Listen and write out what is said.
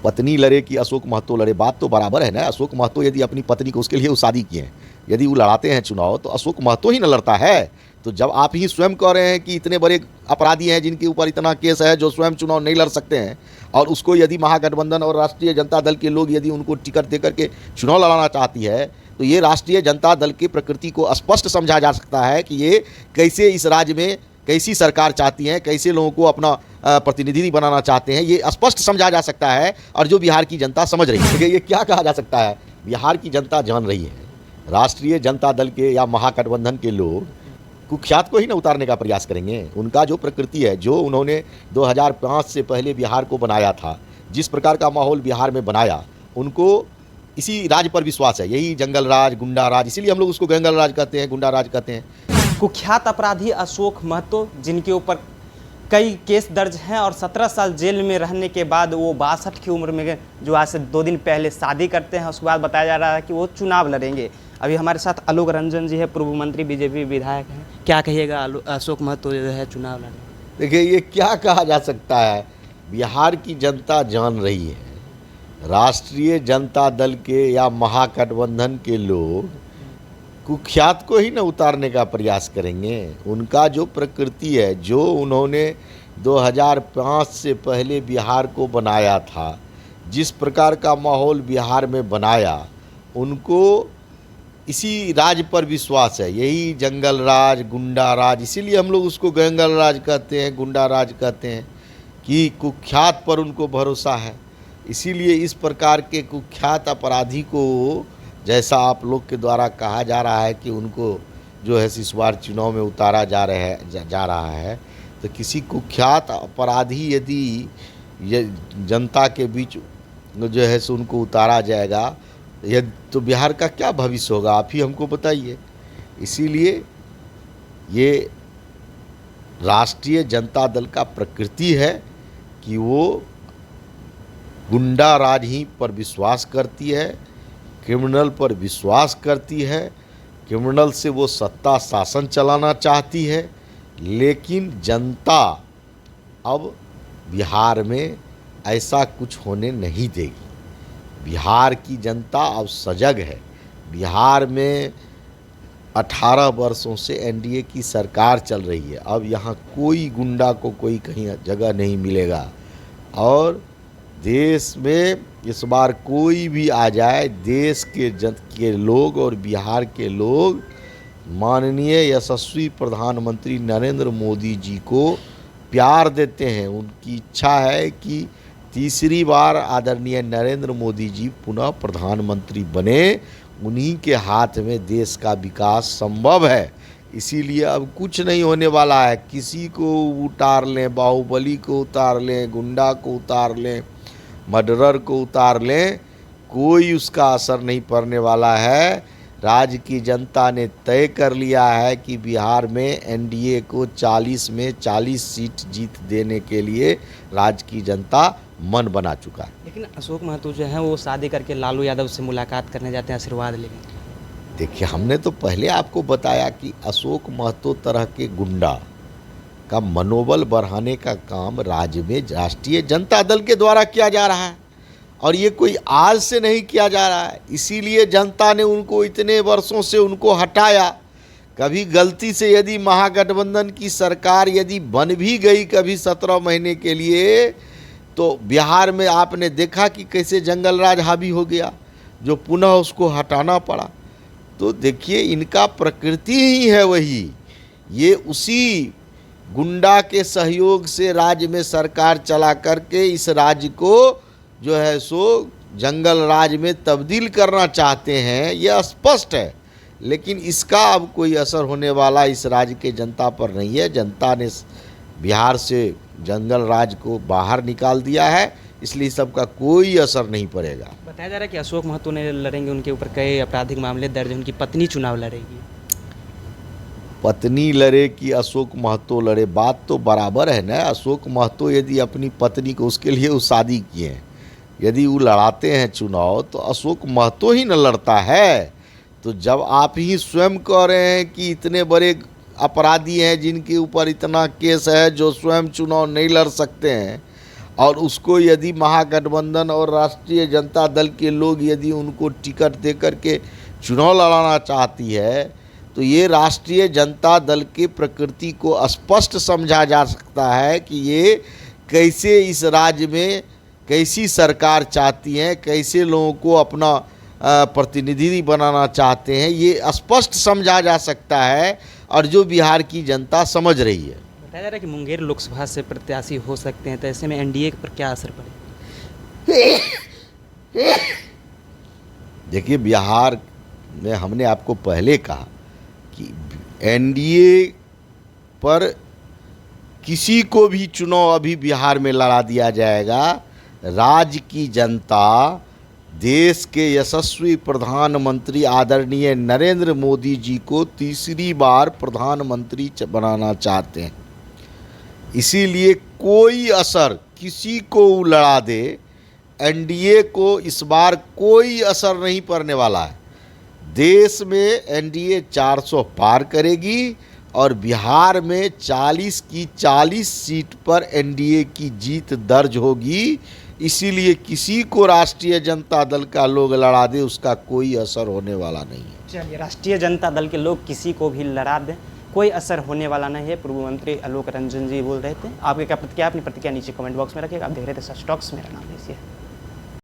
पत्नी लड़े कि अशोक महतो लड़े, बात तो बराबर है ना। अशोक महतो यदि अपनी पत्नी को उसके लिए वो शादी किए हैं, यदि वो लड़ाते हैं चुनाव तो अशोक महतो ही न लड़ता है। तो जब आप ही स्वयं कह रहे हैं कि इतने बड़े अपराधी हैं जिनके ऊपर इतना केस है, जो स्वयं चुनाव नहीं लड़ सकते हैं, और उसको यदि महागठबंधन और राष्ट्रीय जनता दल के लोग यदि उनको टिकट दे करके चुनाव लड़ाना चाहती है, तो ये राष्ट्रीय जनता दल की प्रकृति को स्पष्ट समझा जा सकता है कि ये कैसे इस राज्य में कैसी सरकार चाहती हैं, कैसे लोगों को अपना प्रतिनिधि बनाना चाहते हैं, ये स्पष्ट समझा जा सकता है। और जो बिहार की जनता समझ रही है, ये क्या कहा जा सकता है, बिहार की जनता जान रही है। राष्ट्रीय जनता दल के या महागठबंधन के लोग कुख्यात को ही न उतारने का प्रयास करेंगे। उनका जो प्रकृति है, जो उन्होंने 2005 से पहले बिहार को बनाया था, जिस प्रकार का माहौल बिहार में बनाया, उनको इसी राज पर विश्वास है। यही जंगल राज, गुंडा राज, इसीलिए हम लोग उसको जंगल राज कहते हैं, गुंडा राज कहते हैं। कुख्यात अपराधी अशोक महतो, जिनके ऊपर कई केस दर्ज हैं और 17 साल जेल में रहने के बाद वो 62 की उम्र में, जो आज से 2 दिन पहले शादी करते हैं, उसके बाद बताया जा रहा है कि वो चुनाव लड़ेंगे। अभी हमारे साथ आलोक रंजन जी है, पूर्व मंत्री, बीजेपी विधायक हैं। क्या कहिएगा, अशोक महतो जो है चुनाव लड़ेंगे? देखिए, ये क्या कहा जा सकता है, बिहार की जनता जान रही है। राष्ट्रीय जनता दल के या महागठबंधन के लोग कुख्यात को ही न उतारने का प्रयास करेंगे। उनका जो प्रकृति है, जो उन्होंने 2005 से पहले बिहार को बनाया था, जिस प्रकार का माहौल बिहार में बनाया, उनको इसी राज पर विश्वास है। यही जंगल राज, गुंडा राज, इसीलिए हम लोग उसको जंगल राज कहते हैं, गुंडा राज कहते हैं, कि कुख्यात पर उनको भरोसा है। इसीलिए इस प्रकार के कुख्यात अपराधी को, जैसा आप लोग के द्वारा कहा जा रहा है कि उनको जो है इस बार चुनाव में उतारा जा रहा है, तो किसी कुख्यात अपराधी यदि ये जनता के बीच जो है सो उनको उतारा जाएगा, यह तो बिहार का क्या भविष्य होगा, आप ही हमको बताइए। इसीलिए ये राष्ट्रीय जनता दल का प्रकृति है कि वो गुंडा राज ही पर विश्वास करती है, क्रिमिनल पर विश्वास करती है, क्रिमिनल से वो सत्ता शासन चलाना चाहती है। लेकिन जनता अब बिहार में ऐसा कुछ होने नहीं देगी। बिहार की जनता अब सजग है। बिहार में 18 वर्षों से एनडीए की सरकार चल रही है। अब यहाँ कोई गुंडा को कोई कहीं जगह नहीं मिलेगा। और देश में इस बार कोई भी आ जाए, देश के लोग और बिहार के लोग माननीय यशस्वी प्रधानमंत्री नरेंद्र मोदी जी को प्यार देते हैं। उनकी इच्छा है कि तीसरी बार आदरणीय नरेंद्र मोदी जी पुनः प्रधानमंत्री बने। उन्हीं के हाथ में देश का विकास संभव है। इसीलिए अब कुछ नहीं होने वाला है। किसी को उतार लें, बाहुबली को उतार लें, गुंडा को उतार लें, मर्डरर को उतार लें, कोई उसका असर नहीं पड़ने वाला है। राज्य की जनता ने तय कर लिया है कि बिहार में एनडीए को 40 में 40 सीट जीत देने के लिए राज्य की जनता मन बना चुका है। लेकिन अशोक महतो जो है वो शादी करके लालू यादव से मुलाकात करने जाते हैं, आशीर्वाद लेने। देखिए, हमने तो पहले आपको बताया कि अशोक महतो तरह के गुंडा का मनोबल बढ़ाने का काम राज्य में राष्ट्रीय जनता दल के द्वारा किया जा रहा है, और ये कोई आज से नहीं किया जा रहा है। इसीलिए जनता ने उनको इतने वर्षों से उनको हटाया। कभी गलती से यदि महागठबंधन की सरकार यदि बन भी गई कभी 17 महीने के लिए, तो बिहार में आपने देखा कि कैसे जंगल राज हावी हो गया, जो पुनः उसको हटाना पड़ा। तो देखिए, इनका प्रकृति ही है वही। ये उसी गुंडा के सहयोग से राज्य में सरकार चला करके इस राज्य को जो है सो जंगल राज में तब्दील करना चाहते हैं, यह स्पष्ट है। लेकिन इसका अब कोई असर होने वाला इस राज्य के जनता पर नहीं है। जनता ने बिहार से जंगल राज को बाहर निकाल दिया है, इसलिए सबका कोई असर नहीं पड़ेगा। बताया जा रहा है कि अशोक महतो ने लड़ेंगे, उनके ऊपर कई आपराधिक मामले दर्ज हैं, उनकी पत्नी चुनाव लड़ेगी। पत्नी लड़े कि अशोक महतो लड़े, बात तो बराबर है ना। अशोक महतो यदि अपनी पत्नी को उसके लिए वो शादी किए हैं, यदि वो लड़ाते हैं चुनाव, तो अशोक महतो ही न लड़ता है। तो जब आप ही स्वयं कह रहे हैं कि इतने बड़े अपराधी हैं जिनके ऊपर इतना केस है, जो स्वयं चुनाव नहीं लड़ सकते हैं, और उसको यदि महागठबंधन और राष्ट्रीय जनता दल के लोग यदि उनको टिकट दे करके चुनाव लड़ाना चाहती है, तो ये राष्ट्रीय जनता दल की प्रकृति को स्पष्ट समझा जा सकता है कि ये कैसे इस राज्य में कैसी सरकार चाहती हैं, कैसे लोगों को अपना प्रतिनिधि बनाना चाहते हैं, ये स्पष्ट समझा जा सकता है और जो बिहार की जनता समझ रही है। बताया जा रहा है कि मुंगेर लोकसभा से प्रत्याशी हो सकते हैं, तो ऐसे में एनडीए पर क्या असर पड़ेगा? देखिए, बिहार में हमने आपको पहले कहा कि एनडीए पर किसी को भी चुनाव अभी बिहार में लड़ा दिया जाएगा, राज्य की जनता देश के यशस्वी प्रधानमंत्री आदरणीय नरेंद्र मोदी जी को तीसरी बार प्रधानमंत्री बनाना चाहते हैं। इसीलिए कोई असर किसी को लड़ा दे, एनडीए को इस बार कोई असर नहीं पड़ने वाला है। देश में एनडीए 400 पार करेगी और बिहार में 40 की 40 सीट पर एनडीए की जीत दर्ज होगी। इसीलिए किसी को राष्ट्रीय जनता दल का लोग लड़ा दे, उसका कोई असर होने वाला नहीं है। चलिए, राष्ट्रीय जनता दल के लोग किसी को भी लड़ा दें, कोई असर होने वाला नहीं है, पूर्व मंत्री आलोक रंजन जी बोल रहे थे। आपके क्या प्रतिक्रिया, अपनी प्रतिक्रिया नीचे कमेंट बॉक्स में रखिएगा। आप देख रहे थे सच टॉक्स, मेरा नाम है।